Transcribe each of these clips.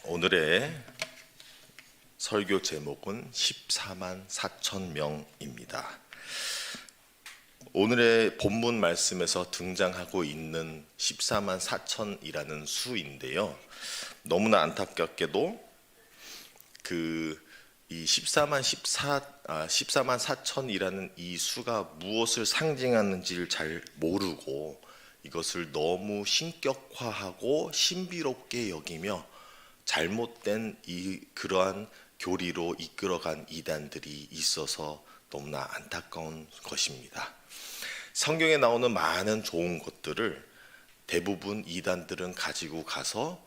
오늘의 설교 제목은 14만 4천 명입니다. 오늘의 본문 말씀에서 등장하고 있는 14만 4천이라는 수인데요. 너무나 안타깝게도 이 14만 4천이라는 이 수가 무엇을 상징하는지를 잘 모르고 이것을 너무 신격화하고 신비롭게 여기며 잘못된 그러한 교리로 이끌어간 이단들이 있어서 너무나 안타까운 것입니다. 성경에 나오는 많은 좋은 것들을 대부분 이단들은 가지고 가서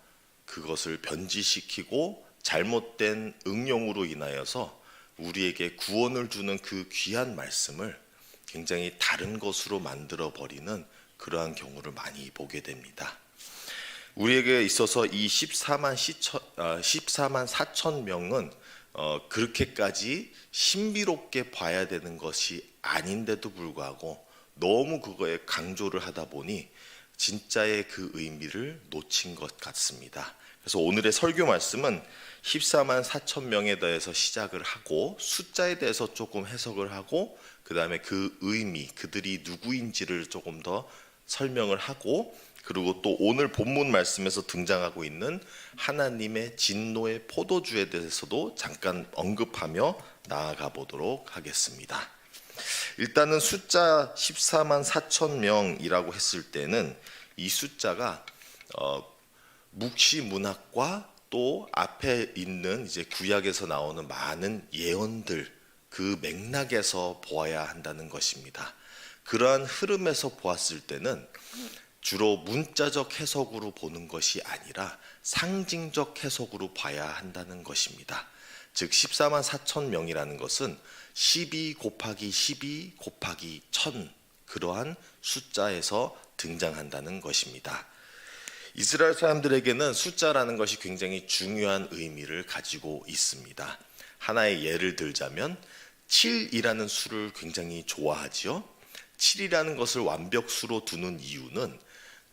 그것을 변질시키고 잘못된 응용으로 인하여서 우리에게 구원을 주는 그 귀한 말씀을 굉장히 다른 것으로 만들어 버리는 그러한 경우를 많이 보게 됩니다. 우리에게 있어서 이 14만 4천 명은 그렇게까지 신비롭게 봐야 되는 것이 아닌데도 불구하고 너무 그거에 강조를 하다 보니 진짜의 그 의미를 놓친 것 같습니다. 그래서 오늘의 설교 말씀은 14만 4천 명에 대해서 시작을 하고 숫자에 대해서 조금 해석을 하고 그 다음에 그 의미, 그들이 누구인지를 조금 더 설명을 하고 그리고 또 오늘 본문 말씀에서 등장하고 있는 하나님의 진노의 포도주에 대해서도 잠깐 언급하며 나아가 보도록 하겠습니다. 일단은 숫자 14만 4천 명이라고 했을 때는 이 숫자가 묵시 문학과 또 앞에 있는 이제 구약에서 나오는 많은 예언들 그 맥락에서 보아야 한다는 것입니다. 그러한 흐름에서 보았을 때는 주로 문자적 해석으로 보는 것이 아니라 상징적 해석으로 봐야 한다는 것입니다. 즉 14만 4천 명이라는 것은 12 곱하기 12 곱하기 1000 그러한 숫자에서 등장한다는 것입니다. 이스라엘 사람들에게는 숫자라는 것이 굉장히 중요한 의미를 가지고 있습니다. 하나의 예를 들자면 7이라는 수를 굉장히 좋아하지요. 7이라는 것을 완벽수로 두는 이유는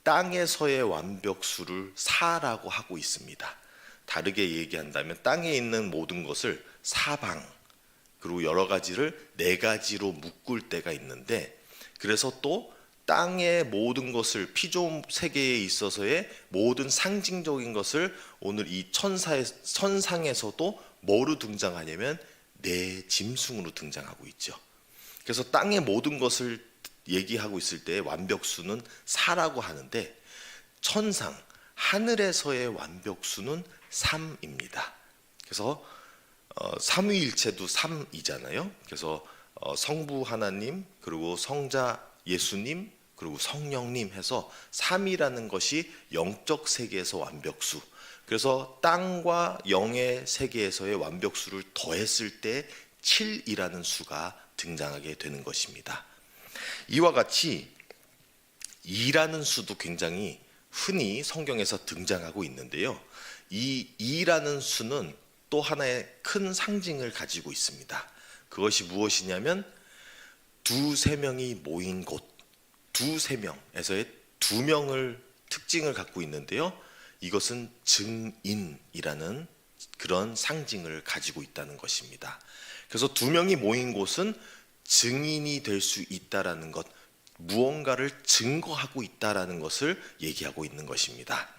땅에서의 완벽수를 4라고 하고 있습니다. 다르게 얘기한다면 땅에 있는 모든 것을 사방 그리고 여러 가지를 4가지로 묶을 때가 있는데 그래서 또 땅의 모든 것을 피조물 세계에 있어서의 모든 상징적인 것을 오늘 이 천상에서도 뭐로 등장하냐면 내 짐승으로 등장하고 있죠. 그래서 땅의 모든 것을 얘기하고 있을 때 완벽수는 4라고 하는데 천상, 하늘에서의 완벽수는 3입니다. 그래서 삼위일체도 3이잖아요. 그래서 성부 하나님, 그리고 성자 예수님, 그리고 성령님 해서 3이라는 것이 영적 세계에서 완벽수. 그래서 땅과 영의 세계에서의 완벽수를 더했을 때 7이라는 수가 등장하게 되는 것입니다. 이와 같이 2라는 수도 굉장히 흔히 성경에서 등장하고 있는데요. 이 2라는 수는 또 하나의 큰 상징을 가지고 있습니다. 그것이 무엇이냐면 두세 명이 모인 곳, 두세 명에서의 2명을 특징을 갖고 있는데요. 이것은 증인이라는 그런 상징을 가지고 있다는 것입니다. 그래서 2명이 모인 곳은 증인이 될 수 있다라는 것, 무언가를 증거하고 있다라는 것을 얘기하고 있는 것입니다.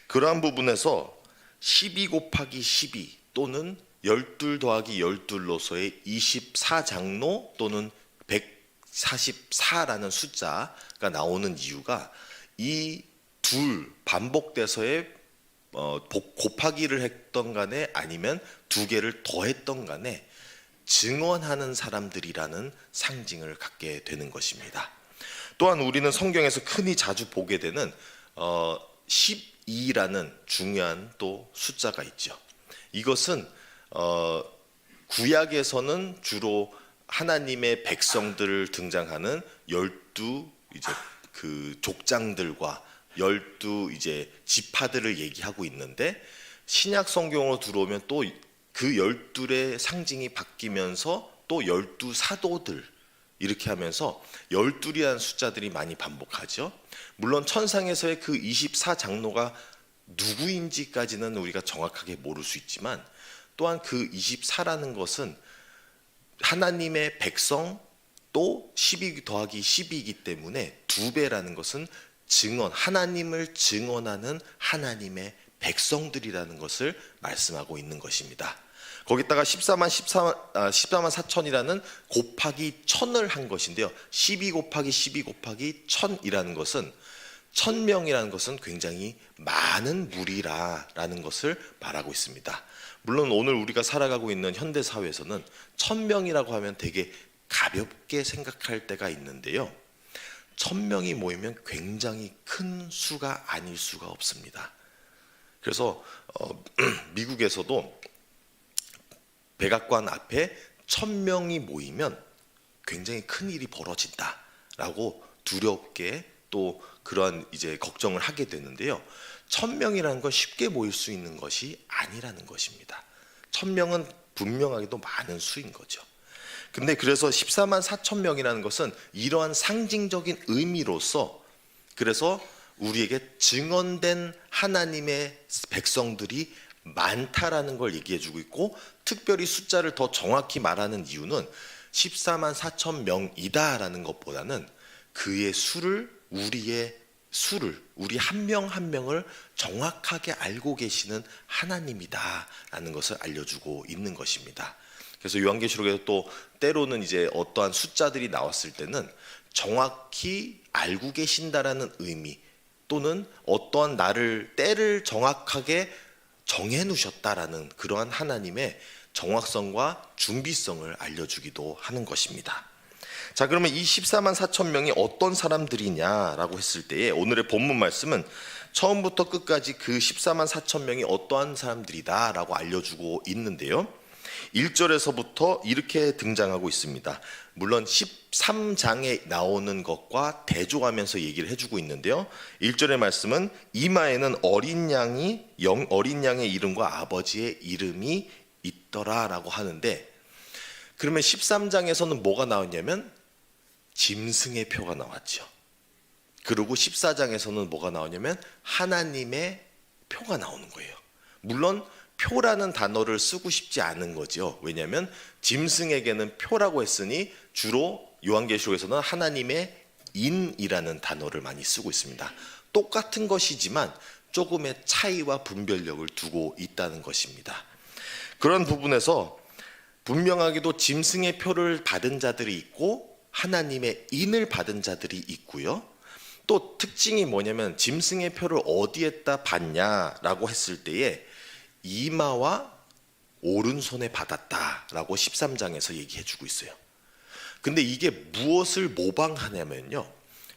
그러한 부분에서 12 곱하기 12 또는 12 더하기 12로서의 24장로 또는 144라는 숫자가 나오는 이유가 이 둘 반복돼서의 곱하기를 했던 간에 아니면 2개를 더했던 간에 증언하는 사람들이라는 상징을 갖게 되는 것입니다. 또한 우리는 성경에서 흔히 자주 보게 되는 12라는 중요한 또 숫자가 있죠. 이것은 구약에서는 주로 하나님의 백성들을 등장하는 12 이제 그 족장들과 12 이제 지파들을 얘기하고 있는데 신약 성경으로 들어오면 또 그 12의 상징이 바뀌면서 또 12 사도들 이렇게 하면서 12이라는 숫자들이 많이 반복하죠. 물론 천상에서의 그 24장로가 누구인지까지는 우리가 정확하게 모를 수 있지만, 또한 그 24라는 것은 하나님의 백성 또 12 더하기 12이기 때문에 2배라는 것은 증언, 하나님을 증언하는 하나님의 백성들이라는 것을 말씀하고 있는 것입니다. 거기다가 14만 4천이라는 곱하기 1000을 한 것인데요. 12 곱하기 12 곱하기 1000이라는 것은 1000명이라는 것은 굉장히 많은 무리라라는 것을 말하고 있습니다. 물론 오늘 우리가 살아가고 있는 현대 사회에서는 1000명이라고 하면 되게 가볍게 생각할 때가 있는데요. 1000명이 모이면 굉장히 큰 수가 아닐 수가 없습니다. 그래서 미국에서도 백악관 앞에 1000명이 모이면 굉장히 큰 일이 벌어진다라고 두렵게 또 그러한 이제 걱정을 하게 되는데요. 1000명이라는 건 쉽게 모일 수 있는 것이 아니라는 것입니다. 1000명은 분명하게도 많은 수인 거죠. 근데 그래서 14만 4천 명이라는 것은 이러한 상징적인 의미로서, 그래서 우리에게 증언된 하나님의 백성들이 많다라는 걸 얘기해 주고 있고, 특별히 숫자를 더 정확히 말하는 이유는 14만 4천 명이다라는 것보다는 그의 수를, 우리의 수를, 우리 한 명 한 명을 정확하게 알고 계시는 하나님이다라는 것을 알려주고 있는 것입니다. 그래서 요한계시록에서 또 때로는 이제 어떠한 숫자들이 나왔을 때는 정확히 알고 계신다라는 의미, 또는 어떠한 때를 정확하게 정해 놓으셨다라는 그러한 하나님의 정확성과 준비성을 알려주기도 하는 것입니다. 자, 그러면 이 14만 4천 명이 어떤 사람들이냐라고 했을 때에 오늘의 본문 말씀은 처음부터 끝까지 그 14만 4천 명이 어떠한 사람들이다라고 알려주고 있는데요. 1절에서부터 이렇게 등장하고 있습니다. 물론 13장에 나오는 것과 대조하면서 얘기를 해주고 있는데요. 1절의 말씀은 이마에는 어린 양의 이름과 아버지의 이름이 있더라라고 하는데, 그러면 13장에서는 뭐가 나왔냐면 짐승의 표가 나왔죠. 그리고 14장에서는 뭐가 나오냐면 하나님의 표가 나오는 거예요. 물론 표라는 단어를 쓰고 싶지 않은 거죠. 왜냐하면 짐승에게는 표라고 했으니 주로 요한계시록에서는 하나님의 인이라는 단어를 많이 쓰고 있습니다. 똑같은 것이지만 조금의 차이와 분별력을 두고 있다는 것입니다. 그런 부분에서 분명하게도 짐승의 표를 받은 자들이 있고 하나님의 인을 받은 자들이 있고요. 또 특징이 뭐냐면 짐승의 표를 어디에다 받냐라고 했을 때에 이마와 오른손에 받았다라고 13장에서 얘기해주고 있어요. 근데 이게 무엇을 모방하냐면요,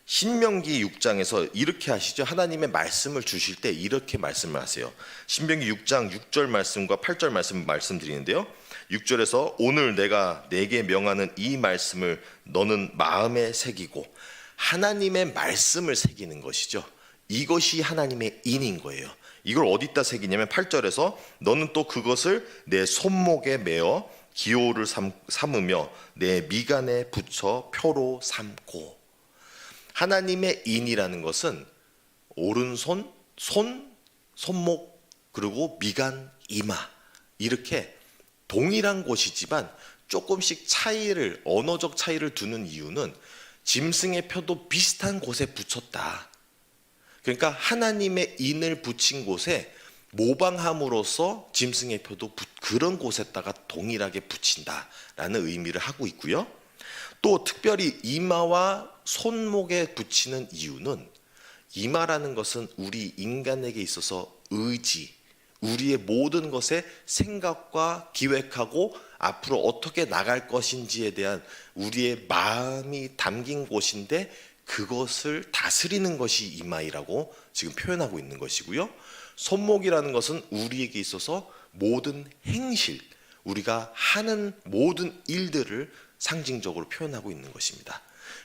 신명기 6장에서 이렇게 하시죠. 하나님의 말씀을 주실 때 이렇게 말씀을 하세요. 신명기 6장 6절 말씀과 8절 말씀드리는데요. 6절에서 오늘 내가 내게 명하는 이 말씀을 너는 마음에 새기고, 하나님의 말씀을 새기는 것이죠. 이것이 하나님의 인인 거예요. 이걸 어디다 새기냐면 8절에서 너는 또 그것을 내 손목에 메어 기호를 삼으며 내 미간에 붙여 표로 삼고. 하나님의 인이라는 것은 오른손, 손목, 그리고 미간, 이마, 이렇게 동일한 곳이지만 조금씩 언어적 차이를 두는 이유는 짐승의 표도 비슷한 곳에 붙였다. 그러니까 하나님의 인을 붙인 곳에 모방함으로써 짐승의 표도 그런 곳에다가 동일하게 붙인다라는 의미를 하고 있고요. 또 특별히 이마와 손목에 붙이는 이유는, 이마라는 것은 우리 인간에게 있어서 의지, 우리의 모든 것에 생각과 기획하고 앞으로 어떻게 나갈 것인지에 대한 우리의 마음이 담긴 곳인데, 그것을 다스리는 것이 이마이라고 지금 표현하고 있는 것이고요. 손목이라는 것은 우리에게 있어서 모든 행실, 우리가 하는 모든 일들을 상징적으로 표현하고 있는 것입니다.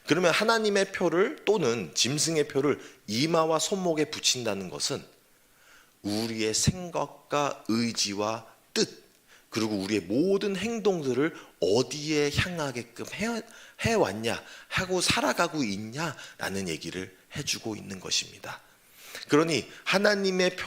그러면 하나님의 표를 또는 짐승의 표를 이마와 손목에 붙인다는 것은 우리의 생각과 의지와 뜻, 그리고 우리의 모든 행동들을 어디에 향하게끔 해왔냐 하고 살아가고 있냐라는 얘기를 해주고 있는 것입니다. 그러니 하나님의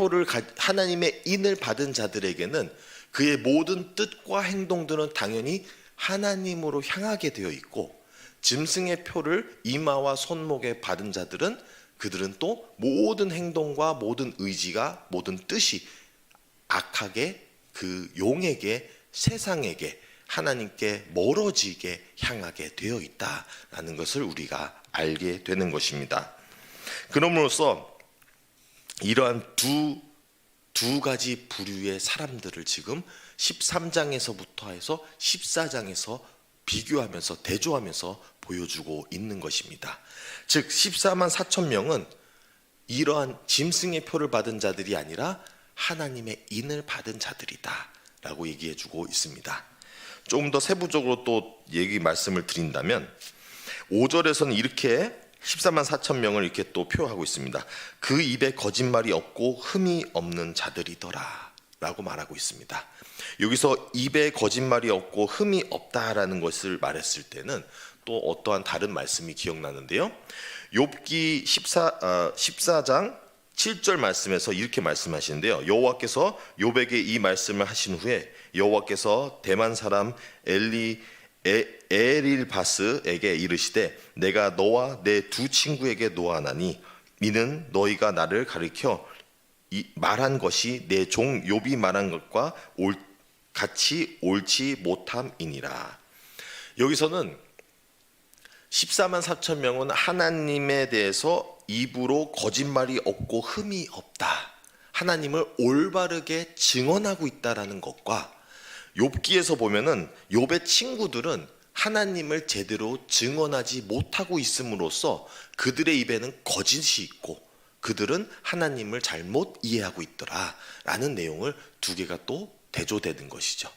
인을 받은 자들에게는 그의 모든 뜻과 행동들은 당연히 하나님으로 향하게 되어 있고, 짐승의 표를 이마와 손목에 받은 자들은 그들은 또 모든 행동과 모든 의지가, 모든 뜻이 악하게, 그 용에게, 세상에게, 하나님께 멀어지게 향하게 되어 있다라는 것을 우리가 알게 되는 것입니다. 그럼으로써 이러한 두 가지 부류의 사람들을 지금 13장에서부터 해서 14장에서 비교하면서 대조하면서 보여주고 있는 것입니다. 즉 14만 4천 명은 이러한 짐승의 표를 받은 자들이 아니라 하나님의 인을 받은 자들이다 라고 얘기해주고 있습니다. 조금 더 세부적으로 또 말씀을 드린다면 5절에서는 이렇게 14만 4천 명을 이렇게 또 표하고 있습니다. 그 입에 거짓말이 없고 흠이 없는 자들이더라 라고 말하고 있습니다. 여기서 입에 거짓말이 없고 흠이 없다라는 것을 말했을 때는 또 어떠한 다른 말씀이 기억나는데요. 욥기 14장 7절 말씀에서 이렇게 말씀하시는데요. 여호와께서 욥에게 이 말씀을 하신 후에 여호와께서 대만 사람 에릴바스에게 이르시되 내가 너와 내 두 친구에게 노하나니 이는 너희가 나를 가리켜 말한 것이 내 종 욥이 말한 것과 같이 옳지 못함이니라. 여기서는 14만 4천 명은 하나님에 대해서 입으로 거짓말이 없고 흠이 없다, 하나님을 올바르게 증언하고 있다라는 것과, 욥기에서 보면은 욥의 친구들은 하나님을 제대로 증언하지 못하고 있음으로써 그들의 입에는 거짓이 있고 그들은 하나님을 잘못 이해하고 있더라라는 내용을 두 개가 또 대조되는 것이죠.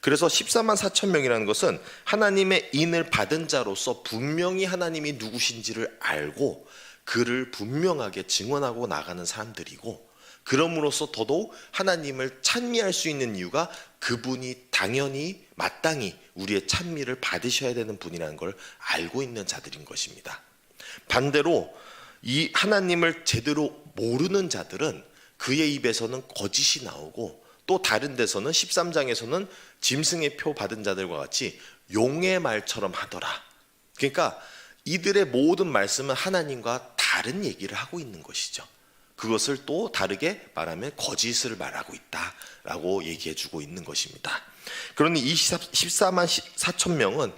그래서 14만 4천 명이라는 것은 하나님의 인을 받은 자로서 분명히 하나님이 누구신지를 알고 그를 분명하게 증언하고 나가는 사람들이고, 그럼으로써 더더욱 하나님을 찬미할 수 있는 이유가 그분이 당연히 마땅히 우리의 찬미를 받으셔야 되는 분이라는 걸 알고 있는 자들인 것입니다. 반대로 이 하나님을 제대로 모르는 자들은 그의 입에서는 거짓이 나오고, 또 다른 데서는 13장에서는 짐승의 표 받은 자들과 같이 용의 말처럼 하더라. 그러니까 이들의 모든 말씀은 하나님과 다른 얘기를 하고 있는 것이죠. 그것을 또 다르게 말하면 거짓을 말하고 있다라고 얘기해주고 있는 것입니다. 그러니 이 14만 4천 명은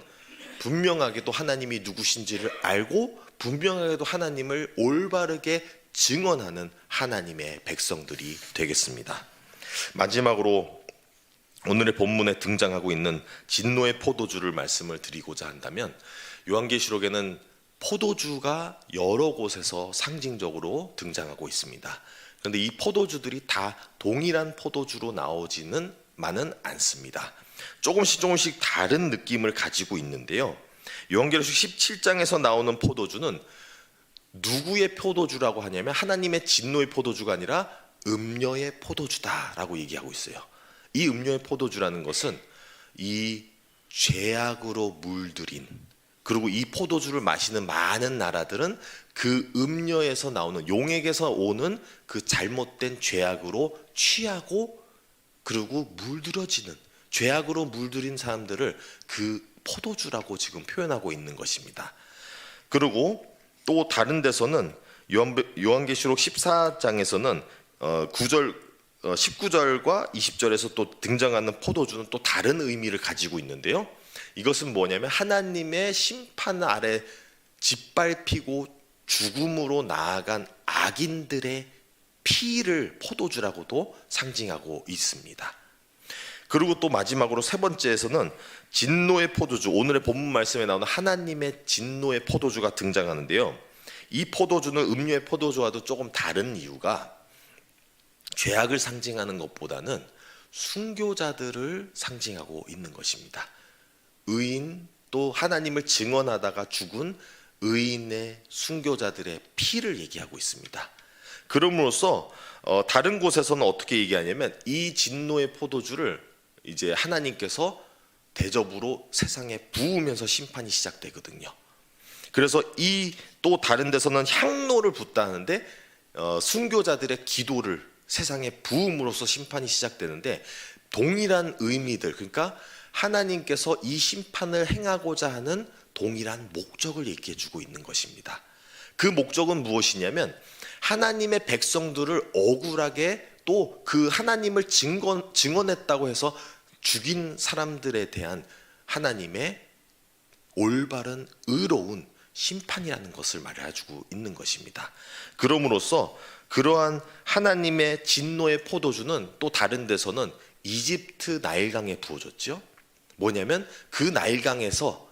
분명하게도 하나님이 누구신지를 알고 분명하게도 하나님을 올바르게 증언하는 하나님의 백성들이 되겠습니다. 마지막으로 오늘의 본문에 등장하고 있는 진노의 포도주를 말씀을 드리고자 한다면, 요한계시록에는 포도주가 여러 곳에서 상징적으로 등장하고 있습니다. 그런데 이 포도주들이 다 동일한 포도주로 나오지는만은 않습니다. 조금씩 다른 느낌을 가지고 있는데요. 요한계시록 17장에서 나오는 포도주는 누구의 포도주라고 하냐면 하나님의 진노의 포도주가 아니라 음녀의 포도주다라고 얘기하고 있어요. 이 음녀의 포도주라는 것은 이 죄악으로 물들인, 그리고 이 포도주를 마시는 많은 나라들은 그 음녀에서 나오는, 용에게서 오는 그 잘못된 죄악으로 취하고 그리고 물들어지는, 죄악으로 물들인 사람들을 그 포도주라고 지금 표현하고 있는 것입니다. 그리고 또 다른 데서는 요한계시록 14장에서는 19절과 20절에서 또 등장하는 포도주는 또 다른 의미를 가지고 있는데요. 이것은 뭐냐면 하나님의 심판 아래 짓밟히고 죽음으로 나아간 악인들의 피를 포도주라고도 상징하고 있습니다. 그리고 또 마지막으로 세 번째에서는 진노의 포도주, 오늘의 본문 말씀에 나오는 하나님의 진노의 포도주가 등장하는데요. 이 포도주는 음료의 포도주와도 조금 다른 이유가 죄악을 상징하는 것보다는 순교자들을 상징하고 있는 것입니다. 의인, 또 하나님을 증언하다가 죽은 의인의 순교자들의 피를 얘기하고 있습니다. 그럼으로써 다른 곳에서는 어떻게 얘기하냐면 이 진노의 포도주를 이제 하나님께서 대접으로 세상에 부으면서 심판이 시작되거든요. 그래서 이 또 다른 데서는 향로를 붓다 하는데 순교자들의 기도를 세상에 부음으로써 심판이 시작되는데, 동일한 의미들, 그러니까 하나님께서 이 심판을 행하고자 하는 동일한 목적을 얘기해 주고 있는 것입니다. 그 목적은 무엇이냐면, 하나님의 백성들을 억울하게 또 그 하나님을 증언했다고 해서 죽인 사람들에 대한 하나님의 올바른 의로운 심판이라는 것을 말해주고 있는 것입니다. 그럼으로써 그러한 하나님의 진노의 포도주는 또 다른 데서는 이집트 나일강에 부어졌죠. 뭐냐면 그 나일강에서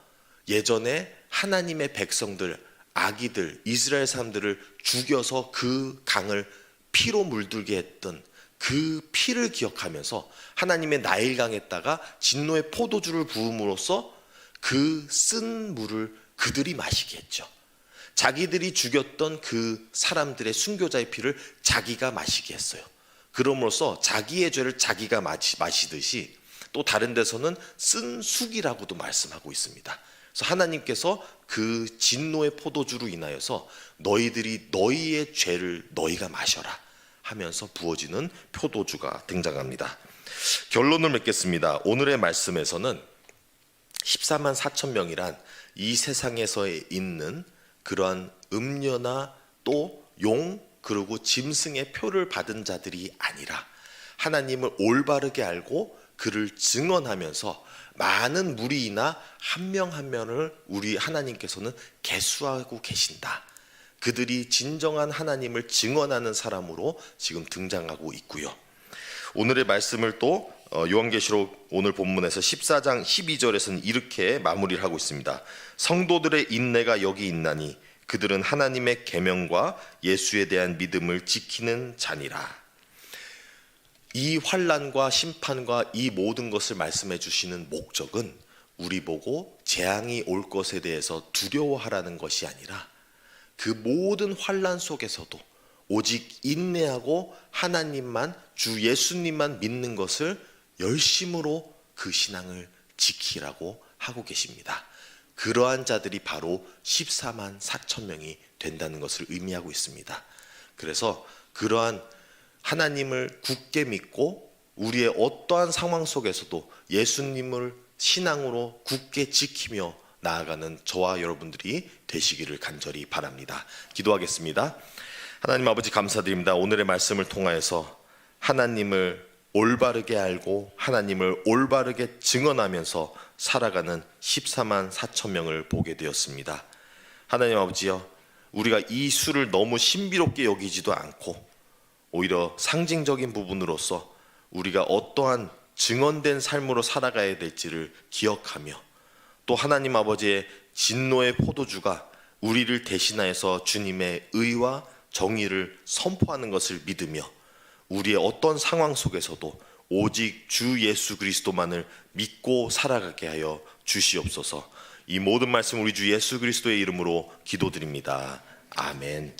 예전에 하나님의 백성들, 아기들, 이스라엘 사람들을 죽여서 그 강을 피로 물들게 했던 그 피를 기억하면서 하나님의 나일강에다가 진노의 포도주를 부음으로써 그 쓴 물을 그들이 마시게 했죠. 자기들이 죽였던 그 사람들의 순교자의 피를 자기가 마시게 했어요. 그럼으로써 자기의 죄를 자기가 마시듯이 또 다른 데서는 쓴 쑥이라고도 말씀하고 있습니다. 그래서 하나님께서 그 진노의 포도주로 인하여서 너희들이 너희의 죄를 너희가 마셔라 하면서 부어지는 포도주가 등장합니다. 결론을 맺겠습니다. 오늘의 말씀에서는 14만 4천 명이란 이 세상에서 있는 그러한 음녀나 또 용 그리고 짐승의 표를 받은 자들이 아니라 하나님을 올바르게 알고 그를 증언하면서 많은 무리이나 한 명 한 명을 우리 하나님께서는 계수하고 계신다. 그들이 진정한 하나님을 증언하는 사람으로 지금 등장하고 있고요. 오늘의 말씀을 또 요한계시록 오늘 본문에서 14장 12절에서는 이렇게 마무리를 하고 있습니다. 성도들의 인내가 여기 있나니 그들은 하나님의 계명과 예수에 대한 믿음을 지키는 자니라. 이 환난과 심판과 이 모든 것을 말씀해 주시는 목적은 우리 보고 재앙이 올 것에 대해서 두려워하라는 것이 아니라 그 모든 환난 속에서도 오직 인내하고 하나님만, 주 예수님만 믿는 것을 열심으로 그 신앙을 지키라고 하고 계십니다. 그러한 자들이 바로 14만 4천 명이 된다는 것을 의미하고 있습니다. 그래서 그러한 하나님을 굳게 믿고 우리의 어떠한 상황 속에서도 예수님을 신앙으로 굳게 지키며 나아가는 저와 여러분들이 되시기를 간절히 바랍니다. 기도하겠습니다. 하나님 아버지 감사드립니다. 오늘의 말씀을 통하여서 하나님을 올바르게 알고 하나님을 올바르게 증언하면서 살아가는 14만 4천 명을 보게 되었습니다. 하나님 아버지여, 우리가 이 수를 너무 신비롭게 여기지도 않고 오히려 상징적인 부분으로서 우리가 어떠한 증언된 삶으로 살아가야 될지를 기억하며 또 하나님 아버지의 진노의 포도주가 우리를 대신하여서 주님의 의와 정의를 선포하는 것을 믿으며 우리의 어떤 상황 속에서도 오직 주 예수 그리스도만을 믿고 살아가게 하여 주시옵소서. 이 모든 말씀 우리 주 예수 그리스도의 이름으로 기도드립니다. 아멘.